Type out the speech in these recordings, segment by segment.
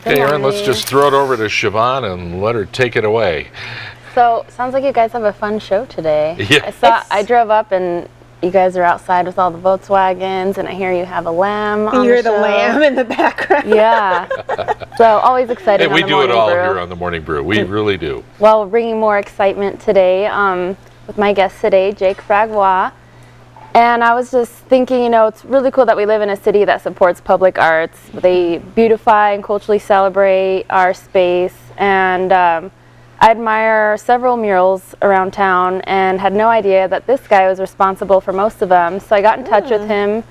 Okay, Aaron, let's just throw it over to Siobhan and let her take it away. So, sounds like you guys have a fun show today. Yeah. I drove up and you guys are outside with all the Volkswagens, and I hear you have a lamb on You hear the the show. lamb in the background. Yeah. So, always excited Hey, on we the do it Morning all Brew. here on the Morning Brew. We really do. Well, we're bringing more excitement today with my guest today, Jaque Fragua. And I was just thinking, you know, it's really cool that we live in a city that supports public arts. They beautify and culturally celebrate our space. And I admire several murals around town and had no idea that this guy was responsible for most of them. So I got in touch with him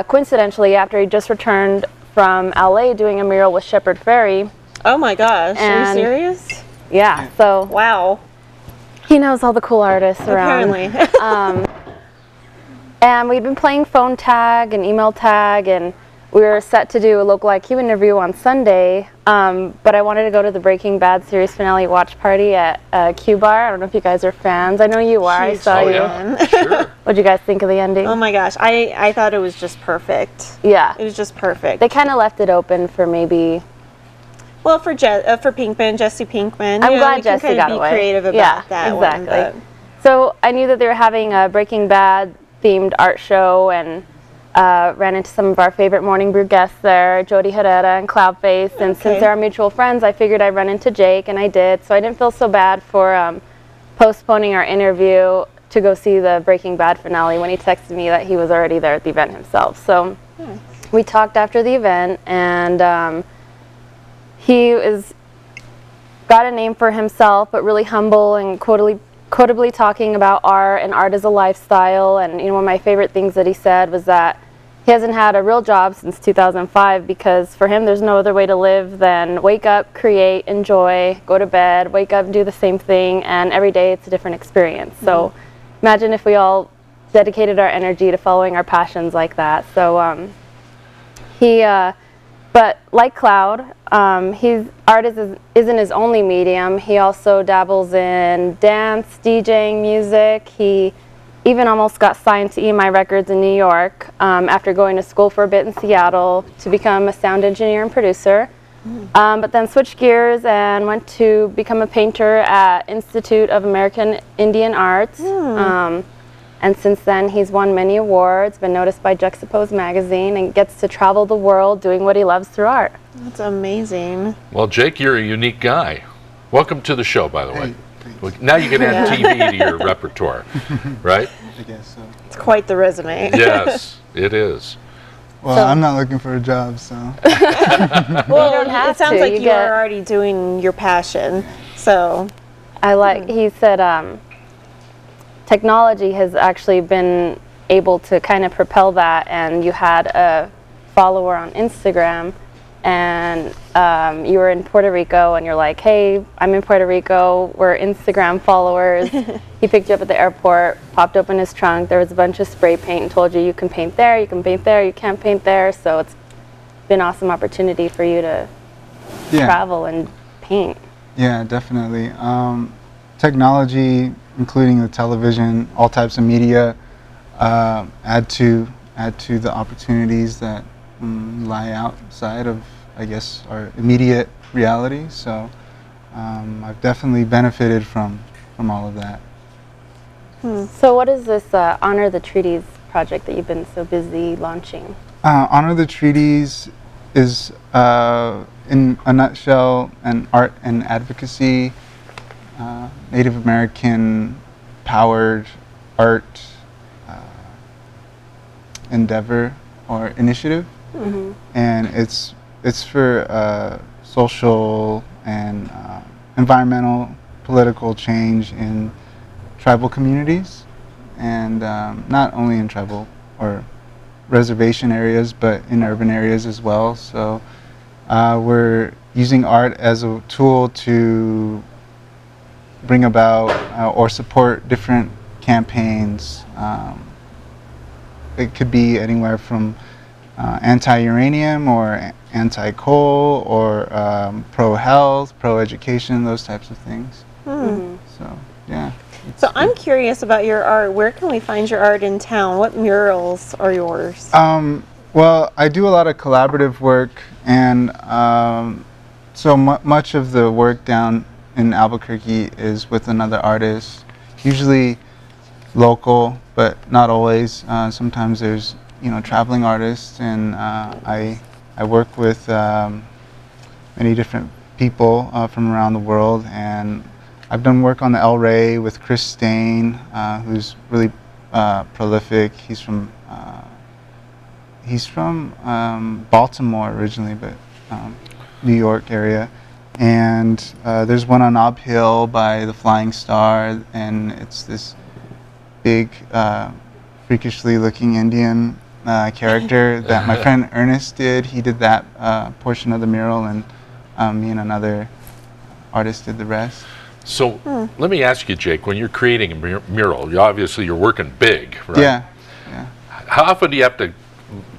coincidentally after he just returned from LA doing a mural with Shepard Fairey. Oh my gosh, are you serious? Yeah, so Wow. he knows all the cool artists around. Apparently. And we'd been playing phone tag and email tag, and we were set to do a local IQ interview on Sunday, but I wanted to go to the Breaking Bad series finale watch party at Q Bar. I don't know if you guys are fans. I know you are. I saw you. Yeah, sure. What'd you guys think of the ending? Oh my gosh, I thought it was just perfect. Yeah. It was just perfect. They kind of left it open for maybe... Well, for Pinkman, Jesse Pinkman. I'm you know, glad we Jesse can kind got of be away. creative about Yeah, that exactly. one. So I knew that they were having a Breaking Bad themed art show, and ran into some of our favorite Morning Brew guests there, Jody Herrera and Cloudface, and since they're our mutual friends, I figured I'd run into Jaque, and I did, so I didn't feel so bad for postponing our interview to go see the Breaking Bad finale when he texted me that he was already there at the event himself. So we talked after the event, and he got a name for himself, but really humble and quotably talking about art and art as a lifestyle. And you know, one of my favorite things that he said was that he hasn't had a real job since 2005 because for him there's no other way to live than wake up, create, enjoy, go to bed, wake up and do the same thing, and every day it's a different experience. So imagine if we all dedicated our energy to following our passions like that. So but like Cloud, his art isn't his only medium. He also dabbles in dance, DJing, music. He even almost got signed to EMI Records in New York after going to school for a bit in Seattle to become a sound engineer and producer. But then switched gears and went to become a painter at Institute of American Indian Arts. And since then, he's won many awards, been noticed by Juxtapose magazine, and gets to travel the world doing what he loves through art. That's amazing. Well, Jaque, you're a unique guy. Welcome to the show, by the way. Well, Now you can add TV to your repertoire, right? I guess so. It's quite the resume. Yes, it is. Well, I'm not looking for a job, so. Well, don't have it sounds to. like You you get- are already doing your passion. So, He said technology has actually been able to kind of propel that, and you had a follower on Instagram, and you were in Puerto Rico, and you're like, hey, I'm in Puerto Rico, we're Instagram followers. He picked you up at the airport, popped open his trunk, there was a bunch of spray paint, and told you you can paint there, you can paint there, you can't paint there. So it's been an awesome opportunity for you to travel and paint. Yeah, definitely. Technology, including the television, all types of media, add to the opportunities that lie outside of, I guess, our immediate reality. So I've definitely benefited from all of that. So what is this Honor the Treaties project that you've been so busy launching? Honor the Treaties is, in a nutshell, an art and advocacy, Native American powered art endeavor or initiative, and it's for social and environmental, political change in tribal communities, and not only in tribal or reservation areas, but in urban areas as well. So we're using art as a tool to bring about or support different campaigns. It could be anywhere from anti-uranium or anti-coal or pro-health, pro-education, those types of things. So, yeah. So I'm curious about your art. Where can we find your art in town? What murals are yours? Well, I do a lot of collaborative work, and So much of the work down in Albuquerque is with another artist, usually local, but not always. Sometimes there's traveling artists, and I work with many different people from around the world, and I've done work on the El Rey with Chris Stain, who's really prolific. He's from Baltimore originally, but New York area. And there's one on Uphill by the Flying Star, and it's this big, freakishly looking Indian character that my friend Ernest did. He did that portion of the mural, and me and another artist did the rest. So let me ask you, Jake, when you're creating a mural, obviously you're working big, right? Yeah. How often do you have to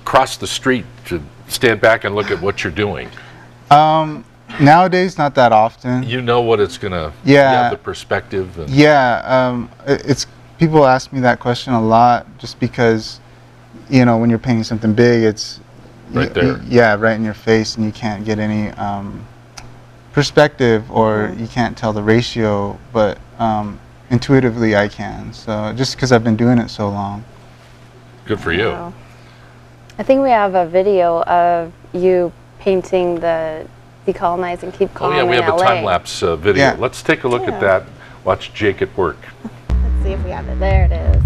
cross the street to stand back and look at what you're doing? Nowadays, not that often. You know what it's gonna. Yeah. You have the perspective. And It's people ask me that question a lot, just because, when you're painting something big, it's right there. Right in your face, and you can't get any perspective, or you can't tell the ratio. But intuitively, I can. So just because I've been doing it so long. Good for you. Wow. I think we have a video of you painting the Decolonize and Keep Calm Oh yeah, we in have a LA. time-lapse video. Yeah. Let's take a look at that. Watch Jake at work. Let's see if we have it. There it is.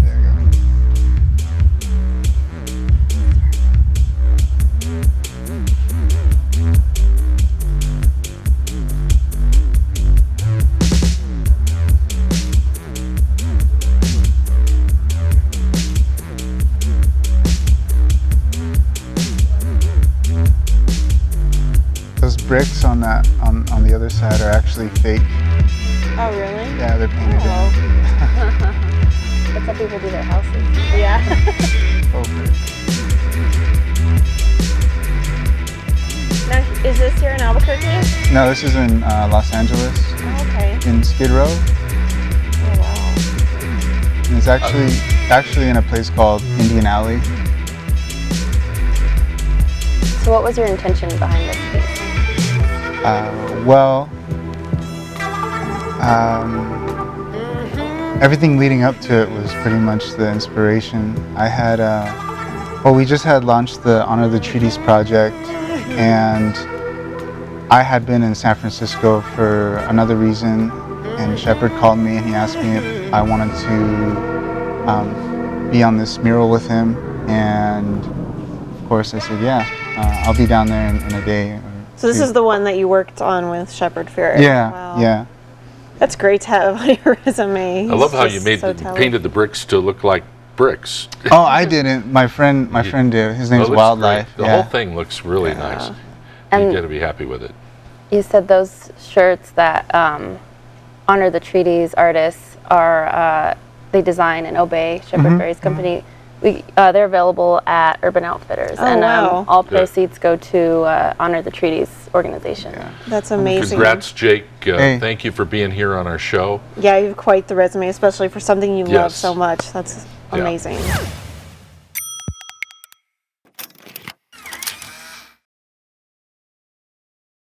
Those bricks on the other side are actually fake. Oh, really? Yeah, they're painted Oh. That's how people do their houses. Yeah. over. Now, is this here in Albuquerque? No, this is in Los Angeles, Oh, okay. in Skid Row. Oh, wow. And it's actually in a place called Indian Alley. So what was your intention behind this piece? Everything leading up to it was pretty much the inspiration. I had, we just had launched the Honor the Treaties project, and I had been in San Francisco for another reason, and Shepard called me and he asked me if I wanted to be on this mural with him, and of course I said, yeah, I'll be down there in a day. Or So this two. is the one that you worked on with Shepard Fairey. Yeah, Wow. yeah. That's great to have on your resume. I love how He's you just so talented. painted the bricks to look like bricks. Oh, I didn't. My friend did. His name's It looks Wildlife. great. The whole thing looks really nice. You And- got to be happy with it. You said those shirts that honor the treaties artists are they design and obey Shepard Fairey's company. They're available at Urban Outfitters, Oh, and wow. all Good. proceeds go to Honor the Treaties organization. Yeah. That's amazing. Congrats, Jake. Hey. Thank you for being here on our show. Yeah, you have quite the resume, especially for something you love Yes. so much. That's Yeah. amazing.